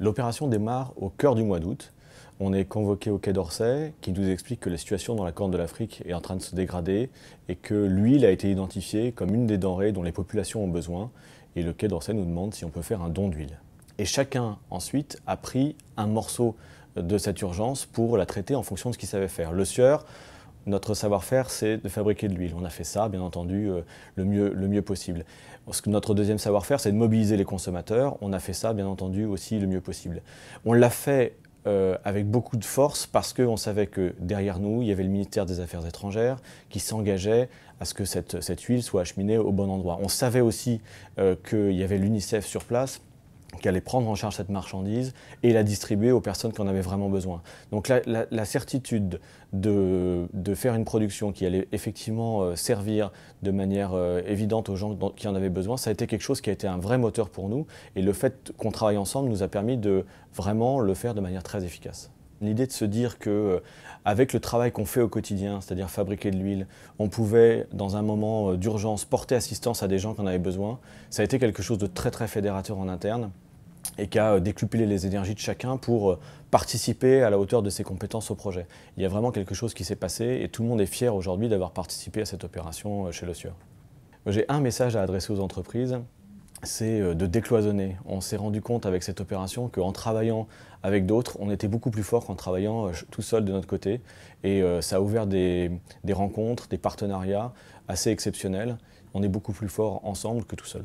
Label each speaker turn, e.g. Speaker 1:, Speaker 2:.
Speaker 1: L'opération démarre au cœur du mois d'août. On est convoqué au Quai d'Orsay, qui nous explique que la situation dans la Corne de l'Afrique est en train de se dégrader et que l'huile a été identifiée comme une des denrées dont les populations ont besoin. Et le Quai d'Orsay nous demande si on peut faire un don d'huile. Et chacun, ensuite, a pris un morceau de cette urgence pour la traiter en fonction de ce qu'il savait faire. Le sieur, notre savoir-faire, c'est de fabriquer de l'huile. On a fait ça, bien entendu, le mieux possible. Notre deuxième savoir-faire, c'est de mobiliser les consommateurs. On a fait ça, bien entendu, aussi le mieux possible. On l'a fait avec beaucoup de force parce qu'on savait que derrière nous, il y avait le ministère des Affaires étrangères qui s'engageait à ce que cette huile soit acheminée au bon endroit. On savait aussi qu'il y avait l'UNICEF sur place qui allait prendre en charge cette marchandise et la distribuer aux personnes qui en avaient vraiment besoin. Donc la certitude de faire une production qui allait effectivement servir de manière évidente aux gens qui en avaient besoin, ça a été quelque chose qui a été un vrai moteur pour nous. Et le fait qu'on travaille ensemble nous a permis de vraiment le faire de manière très efficace. L'idée de se dire que, avec le travail qu'on fait au quotidien, c'est-à-dire fabriquer de l'huile, on pouvait, dans un moment d'urgence, porter assistance à des gens qui en avaient besoin, ça a été quelque chose de très très fédérateur en interne et qui a décuplé les énergies de chacun pour participer à la hauteur de ses compétences au projet. Il y a vraiment quelque chose qui s'est passé et tout le monde est fier aujourd'hui d'avoir participé à cette opération chez Le Sieur. J'ai un message à adresser aux entreprises, c'est de décloisonner. On s'est rendu compte avec cette opération qu'en travaillant avec d'autres, on était beaucoup plus fort qu'en travaillant tout seul de notre côté. Et ça a ouvert des rencontres, des partenariats assez exceptionnels. On est beaucoup plus fort ensemble que tout seul.